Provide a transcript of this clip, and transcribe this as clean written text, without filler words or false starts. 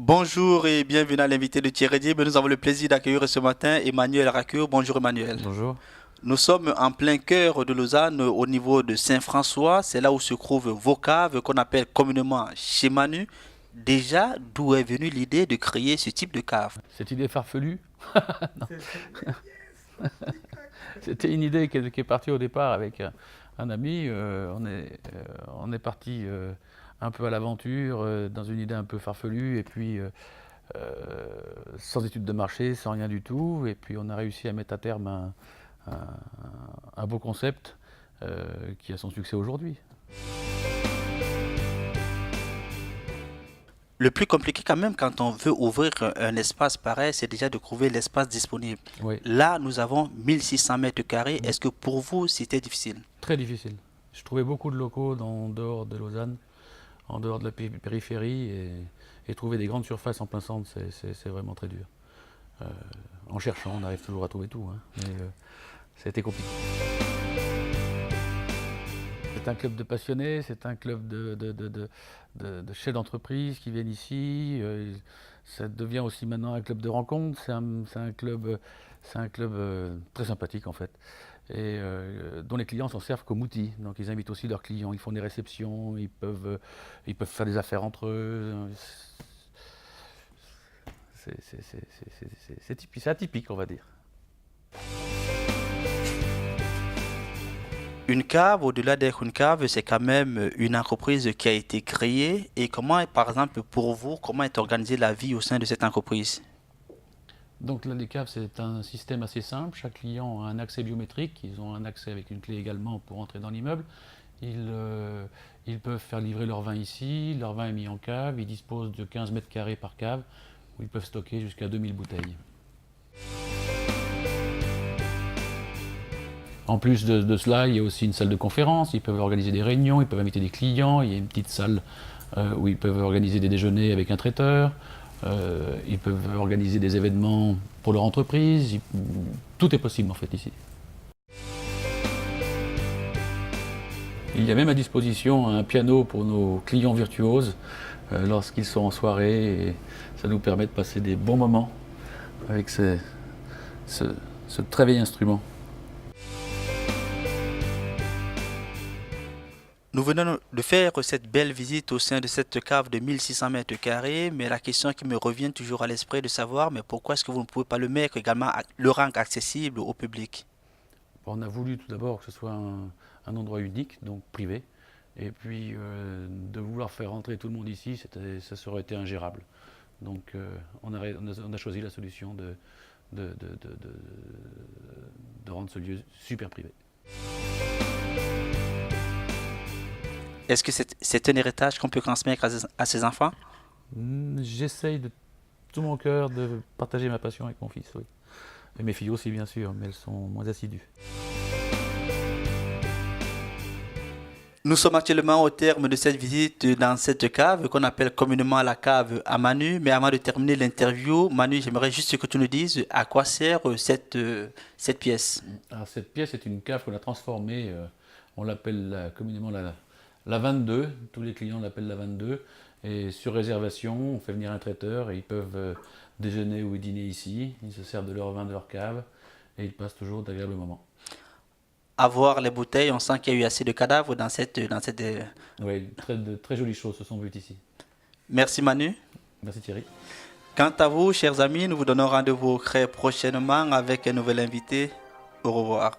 Bonjour et bienvenue à l'invité de Thierry Dibe. Nous avons le plaisir d'accueillir ce matin Emmanuel Racure. Bonjour Emmanuel. Bonjour. Nous sommes en plein cœur de Lausanne, au niveau de Saint-François. C'est là où se trouvent vos caves qu'on appelle communément chez Manu. Déjà, d'où est venue l'idée de créer ce type de cave? Cette idée farfelue, non, c'était une idée qui est partie au départ avec un ami. On est parti un peu à l'aventure, dans une idée un peu farfelue, et puis sans étude de marché, sans rien du tout. Et puis on a réussi à mettre à terme un- un beau concept qui a son succès aujourd'hui. Le plus compliqué quand même quand on veut ouvrir un espace pareil, c'est déjà de trouver l'espace disponible. Oui. Là, nous avons 1600 mètres carrés. Est-ce que pour vous, c'était difficile? Très difficile. Je trouvais beaucoup de locaux en dehors de Lausanne, en dehors de la périphérie, et trouver des grandes surfaces en plein centre, c'est vraiment très dur. Euh, En cherchant, on arrive toujours à trouver tout, hein, mais ça a été compliqué. C'est un club de passionnés, c'est un club de chefs d'entreprise qui viennent ici. Ça devient aussi maintenant un club de rencontres. C'est un club très sympathique en fait, et dont les clients s'en servent comme outil. Donc ils invitent aussi leurs clients, ils font des réceptions, ils peuvent faire des affaires entre eux. C'est atypique, on va dire. Une cave, au-delà d'être une cave, c'est quand même une entreprise qui a été créée. Et comment, par exemple, pour vous, comment est organisée la vie au sein de cette entreprise? Donc là, les caves, c'est un système assez simple. Chaque client a un accès biométrique. Ils ont un accès avec une clé également pour entrer dans l'immeuble. Ils peuvent faire livrer leur vin ici. Leur vin est mis en cave. Ils disposent de 15 mètres carrés par cave où ils peuvent stocker jusqu'à 2000 bouteilles. En plus de cela, il y a aussi une salle de conférence. Ils peuvent organiser des réunions, ils peuvent inviter des clients. Il y a une petite salle où ils peuvent organiser des déjeuners avec un traiteur. Ils peuvent organiser des événements pour leur entreprise. Tout est possible en fait ici. Il y a même à disposition un piano pour nos clients virtuoses lorsqu'ils sont en soirée. Et ça nous permet de passer des bons moments avec ce, ce très vieil instrument. Nous venons de faire cette belle visite au sein de cette cave de 1600 mètres carrés, mais la question qui me revient toujours à l'esprit de savoir, mais pourquoi est-ce que vous ne pouvez pas le mettre également, le rendre accessible au public? On a voulu tout d'abord que ce soit un endroit unique, donc privé, et puis de vouloir faire rentrer tout le monde ici, ça aurait été ingérable. Donc on a choisi la solution de, de- de- de- de rendre ce lieu super privé. Est-ce que c'est un héritage qu'on peut transmettre à ses enfants? J'essaye de tout mon cœur de partager ma passion avec mon fils, oui. Et mes filles aussi, bien sûr, mais elles sont moins assidues. Nous sommes actuellement au terme de cette visite dans cette cave qu'on appelle communément la cave à Manu. Mais avant de terminer l'interview, Manu, j'aimerais juste que tu nous dises à quoi sert cette pièce. Alors, cette pièce est une cave qu'on a transformée, on l'appelle communément la 22, tous les clients l'appellent la 22, et sur réservation, on fait venir un traiteur et ils peuvent déjeuner ou dîner ici, ils se servent de leur vin de leur cave et ils passent toujours d'agréables moments. À voir les bouteilles, on sent qu'il y a eu assez de cadavres Oui, de très jolies choses se sont vues ici. Merci Manu. Merci Thierry. Quant à vous, chers amis, nous vous donnons rendez-vous très prochainement avec un nouvel invité. Au revoir.